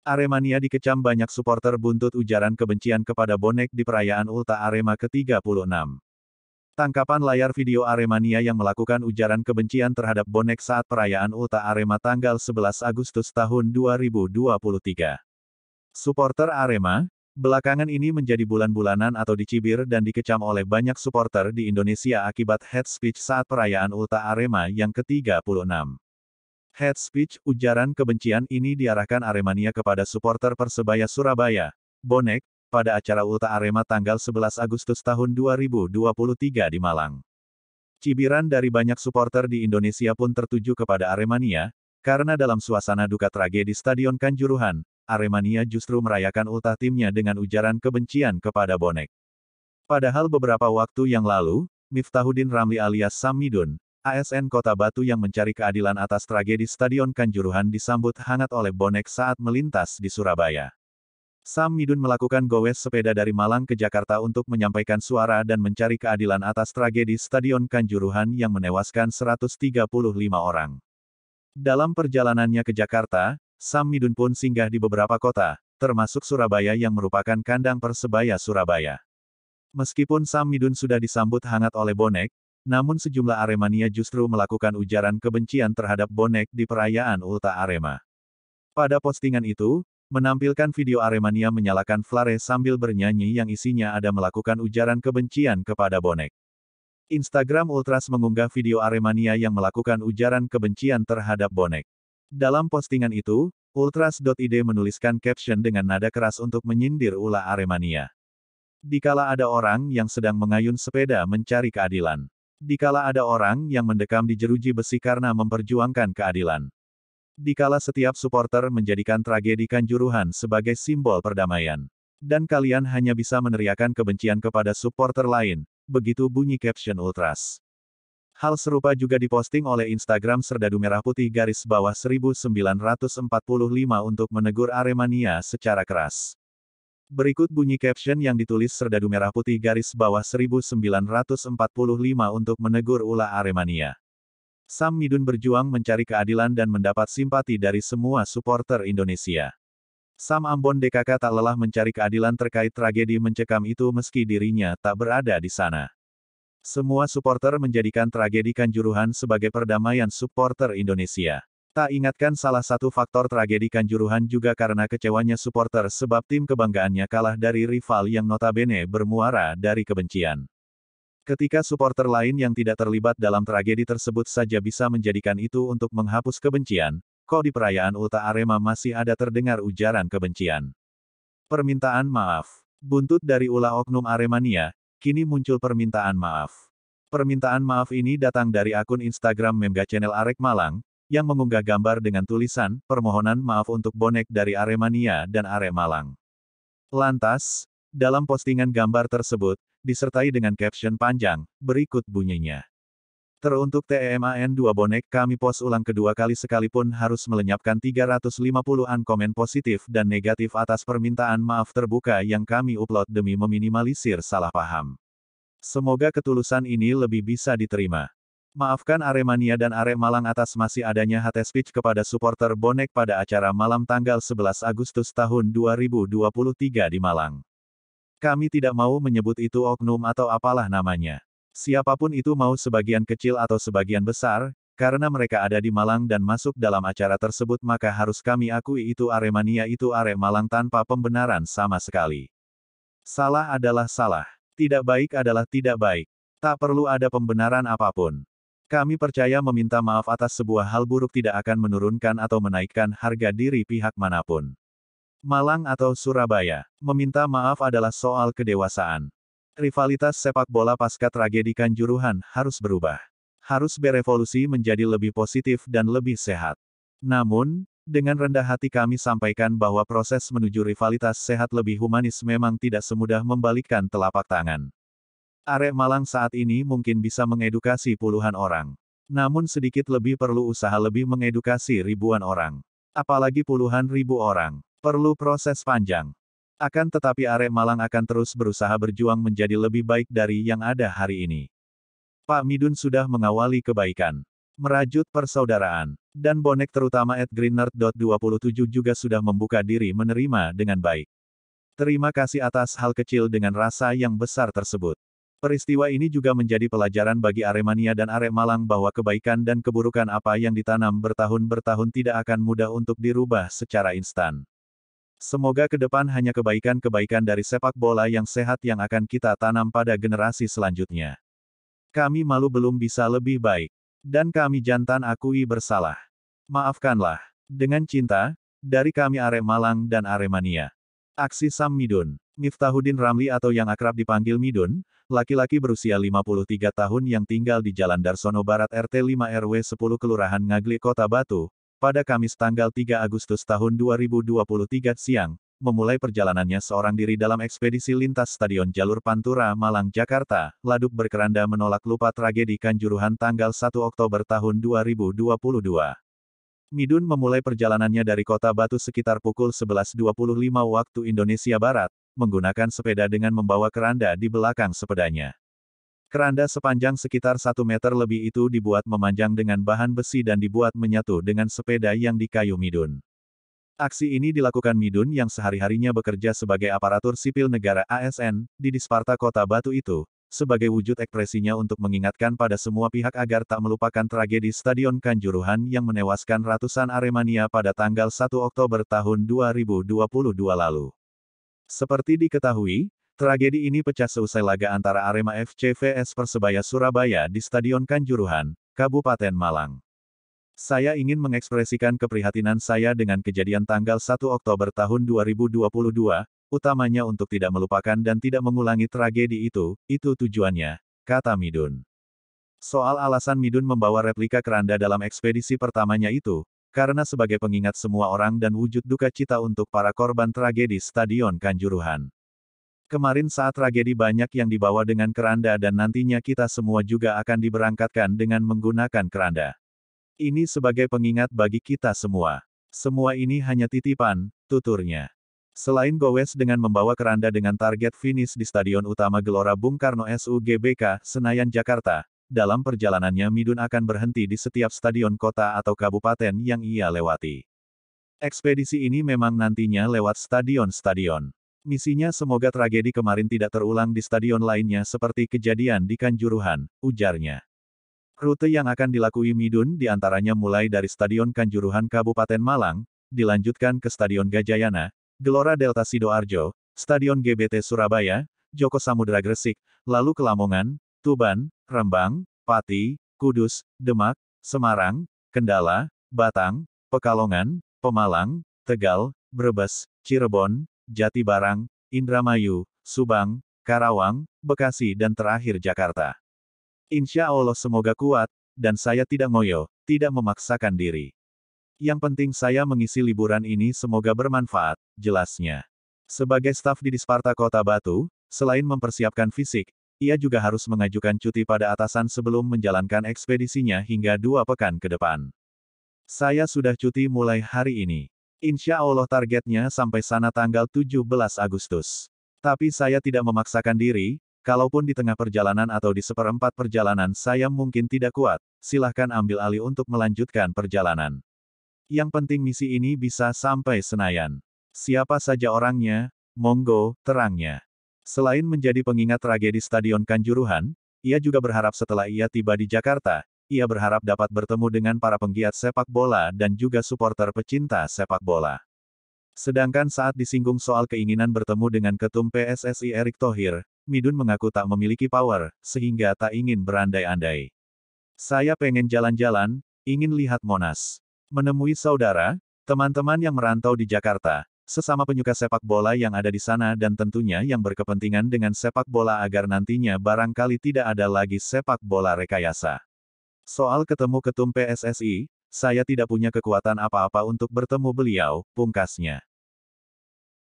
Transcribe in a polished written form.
Aremania dikecam banyak supporter buntut ujaran kebencian kepada bonek di perayaan Ulta Arema ke-36. Tangkapan layar video Aremania yang melakukan ujaran kebencian terhadap bonek saat perayaan Ulta Arema tanggal 11 Agustus tahun 2023. Supporter Arema, belakangan ini menjadi bulan-bulanan atau dicibir dan dikecam oleh banyak supporter di Indonesia akibat hate speech saat perayaan Ulta Arema yang ke-36. Hate speech, ujaran kebencian ini diarahkan Aremania kepada supporter Persebaya Surabaya, bonek, pada acara Ulta Arema tanggal 11 Agustus tahun 2023 di Malang. Cibiran dari banyak supporter di Indonesia pun tertuju kepada Aremania, karena dalam suasana duka tragedi Stadion Kanjuruhan, Aremania justru merayakan ultah timnya dengan ujaran kebencian kepada bonek. Padahal beberapa waktu yang lalu, Miftahuddin Ramli alias Sam Midun, ASN Kota Batu yang mencari keadilan atas tragedi Stadion Kanjuruhan disambut hangat oleh bonek saat melintas di Surabaya. Sam Midun melakukan gowes sepeda dari Malang ke Jakarta untuk menyampaikan suara dan mencari keadilan atas tragedi Stadion Kanjuruhan yang menewaskan 135 orang. Dalam perjalanannya ke Jakarta, Sam Midun pun singgah di beberapa kota, termasuk Surabaya yang merupakan kandang Persebaya Surabaya. Meskipun Sam Midun sudah disambut hangat oleh bonek, namun sejumlah Aremania justru melakukan ujaran kebencian terhadap bonek di perayaan Ulta Arema. Pada postingan itu, menampilkan video Aremania menyalakan flare sambil bernyanyi yang isinya ada melakukan ujaran kebencian kepada bonek. Instagram Ultras mengunggah video Aremania yang melakukan ujaran kebencian terhadap bonek. Dalam postingan itu, Ultras.id menuliskan caption dengan nada keras untuk menyindir ulah Aremania. Dikala ada orang yang sedang mengayun sepeda mencari keadilan. Dikala ada orang yang mendekam di jeruji besi karena memperjuangkan keadilan. Dikala setiap supporter menjadikan tragedi Kanjuruhan sebagai simbol perdamaian. Dan kalian hanya bisa meneriakan kebencian kepada supporter lain, begitu bunyi caption Ultras. Hal serupa juga diposting oleh Instagram Serdadu Merah Putih _1945 untuk menegur Aremania secara keras. Berikut bunyi caption yang ditulis Serdadu Merah Putih _1945 untuk menegur ulah Aremania. Sam Midun berjuang mencari keadilan dan mendapat simpati dari semua supporter Indonesia. Sam Ambon DKK tak lelah mencari keadilan terkait tragedi mencekam itu meski dirinya tak berada di sana. Semua supporter menjadikan tragedi Kanjuruhan sebagai perdamaian supporter Indonesia. Tak ingatkan salah satu faktor tragedi Kanjuruhan juga karena kecewanya supporter sebab tim kebanggaannya kalah dari rival yang notabene bermuara dari kebencian. Ketika supporter lain yang tidak terlibat dalam tragedi tersebut saja bisa menjadikan itu untuk menghapus kebencian, kok di perayaan Ulta Arema masih ada terdengar ujaran kebencian. Permintaan maaf. Buntut dari ulah oknum Aremania, kini muncul permintaan maaf. Permintaan maaf ini datang dari akun Instagram Memga Channel Arek Malang, yang mengunggah gambar dengan tulisan, permohonan maaf untuk bonek dari Aremania dan Arek Malang. Lantas, dalam postingan gambar tersebut, disertai dengan caption panjang, berikut bunyinya. Teruntuk TEMAN 2 bonek kami post ulang kedua kali sekalipun harus melenyapkan 350-an komen positif dan negatif atas permintaan maaf terbuka yang kami upload demi meminimalisir salah paham. Semoga ketulusan ini lebih bisa diterima. Maafkan Aremania dan Arek Malang atas masih adanya hate speech kepada supporter bonek pada acara malam tanggal 11 Agustus tahun 2023 di Malang. Kami tidak mau menyebut itu oknum atau apalah namanya. Siapapun itu mau sebagian kecil atau sebagian besar, karena mereka ada di Malang dan masuk dalam acara tersebut maka harus kami akui itu Aremania itu Arek Malang tanpa pembenaran sama sekali. Salah adalah salah. Tidak baik adalah tidak baik. Tak perlu ada pembenaran apapun. Kami percaya meminta maaf atas sebuah hal buruk tidak akan menurunkan atau menaikkan harga diri pihak manapun. Malang atau Surabaya, meminta maaf adalah soal kedewasaan. Rivalitas sepak bola pasca tragedi Kanjuruhan harus berubah. Harus berevolusi menjadi lebih positif dan lebih sehat. Namun, dengan rendah hati kami sampaikan bahwa proses menuju rivalitas sehat lebih humanis memang tidak semudah membalikkan telapak tangan. Arek Malang saat ini mungkin bisa mengedukasi puluhan orang. Namun sedikit lebih perlu usaha lebih mengedukasi ribuan orang. Apalagi puluhan ribu orang. Perlu proses panjang. Akan tetapi Arek Malang akan terus berusaha berjuang menjadi lebih baik dari yang ada hari ini. Pak Midun sudah mengawali kebaikan. Merajut persaudaraan. Dan bonek terutama @greenerd.27 juga sudah membuka diri menerima dengan baik. Terima kasih atas hal kecil dengan rasa yang besar tersebut. Peristiwa ini juga menjadi pelajaran bagi Aremania dan Arek Malang bahwa kebaikan dan keburukan apa yang ditanam bertahun-bertahun tidak akan mudah untuk dirubah secara instan. Semoga ke depan hanya kebaikan-kebaikan dari sepak bola yang sehat yang akan kita tanam pada generasi selanjutnya. Kami malu belum bisa lebih baik. Dan kami jantan akui bersalah. Maafkanlah. Dengan cinta, dari kami Arek Malang dan Aremania. Aksi Sam Midun. Miftahudin Ramli atau yang akrab dipanggil Midun, laki-laki berusia 53 tahun yang tinggal di Jalan Darsono Barat RT 5 RW 10 Kelurahan Ngaglik Kota Batu, pada Kamis tanggal 3 Agustus tahun 2023 siang, memulai perjalanannya seorang diri dalam ekspedisi lintas Stadion Jalur Pantura Malang Jakarta, Laduk berkeranda menolak lupa tragedi Kanjuruhan tanggal 1 Oktober tahun 2022. Midun memulai perjalanannya dari Kota Batu sekitar pukul 11.25 waktu Indonesia Barat, menggunakan sepeda dengan membawa keranda di belakang sepedanya. Keranda sepanjang sekitar 1 meter lebih itu dibuat memanjang dengan bahan besi dan dibuat menyatu dengan sepeda yang dikayu Midun. Aksi ini dilakukan Midun yang sehari-harinya bekerja sebagai aparatur sipil negara ASN, di Disparta Kota Batu itu, sebagai wujud ekspresinya untuk mengingatkan pada semua pihak agar tak melupakan tragedi Stadion Kanjuruhan yang menewaskan ratusan Aremania pada tanggal 1 Oktober tahun 2022 lalu. Seperti diketahui, tragedi ini pecah seusai laga antara Arema FC vs Persebaya Surabaya di Stadion Kanjuruhan, Kabupaten Malang. Saya ingin mengekspresikan keprihatinan saya dengan kejadian tanggal 1 Oktober tahun 2022, utamanya untuk tidak melupakan dan tidak mengulangi tragedi itu tujuannya, kata Midun. Soal alasan Midun membawa replika keranda dalam ekspedisi pertamanya itu, karena sebagai pengingat semua orang dan wujud duka cita untuk para korban tragedi Stadion Kanjuruhan. Kemarin saat tragedi banyak yang dibawa dengan keranda dan nantinya kita semua juga akan diberangkatkan dengan menggunakan keranda. Ini sebagai pengingat bagi kita semua. Semua ini hanya titipan, tuturnya. Selain gowes dengan membawa keranda dengan target finish di Stadion Utama Gelora Bung Karno SUGBK, Senayan Jakarta, dalam perjalanannya Midun akan berhenti di setiap stadion kota atau kabupaten yang ia lewati. Ekspedisi ini memang nantinya lewat stadion-stadion. Misinya semoga tragedi kemarin tidak terulang di stadion lainnya seperti kejadian di Kanjuruhan, ujarnya. Rute yang akan dilakui Midun diantaranya mulai dari Stadion Kanjuruhan Kabupaten Malang, dilanjutkan ke Stadion Gajayana, Gelora Delta Sidoarjo, Stadion GBT Surabaya, Joko Samudra Gresik, lalu ke Lamongan, Tuban, Rembang, Pati, Kudus, Demak, Semarang, Kendala, Batang, Pekalongan, Pemalang, Tegal, Brebes, Cirebon, Jatibarang, Indramayu, Subang, Karawang, Bekasi dan terakhir Jakarta. Insya Allah semoga kuat, dan saya tidak ngoyo, tidak memaksakan diri. Yang penting saya mengisi liburan ini semoga bermanfaat, jelasnya. Sebagai staf di Disparta Kota Batu, selain mempersiapkan fisik, ia juga harus mengajukan cuti pada atasan sebelum menjalankan ekspedisinya hingga 2 pekan ke depan. Saya sudah cuti mulai hari ini. Insya Allah targetnya sampai sana tanggal 17 Agustus. Tapi saya tidak memaksakan diri, kalaupun di tengah perjalanan atau di seperempat perjalanan saya mungkin tidak kuat, silahkan ambil alih untuk melanjutkan perjalanan. Yang penting misi ini bisa sampai Senayan. Siapa saja orangnya, monggo, terangnya. Selain menjadi pengingat tragedi Stadion Kanjuruhan, ia juga berharap setelah ia tiba di Jakarta, ia berharap dapat bertemu dengan para penggiat sepak bola dan juga supporter pecinta sepak bola. Sedangkan saat disinggung soal keinginan bertemu dengan Ketum PSSI Erick Thohir, Midun mengaku tak memiliki power, sehingga tak ingin berandai-andai. Saya pengen jalan-jalan, ingin lihat Monas. Menemui saudara, teman-teman yang merantau di Jakarta, sesama penyuka sepak bola yang ada di sana dan tentunya yang berkepentingan dengan sepak bola agar nantinya barangkali tidak ada lagi sepak bola rekayasa. Soal ketemu Ketum PSSI, saya tidak punya kekuatan apa-apa untuk bertemu beliau, pungkasnya.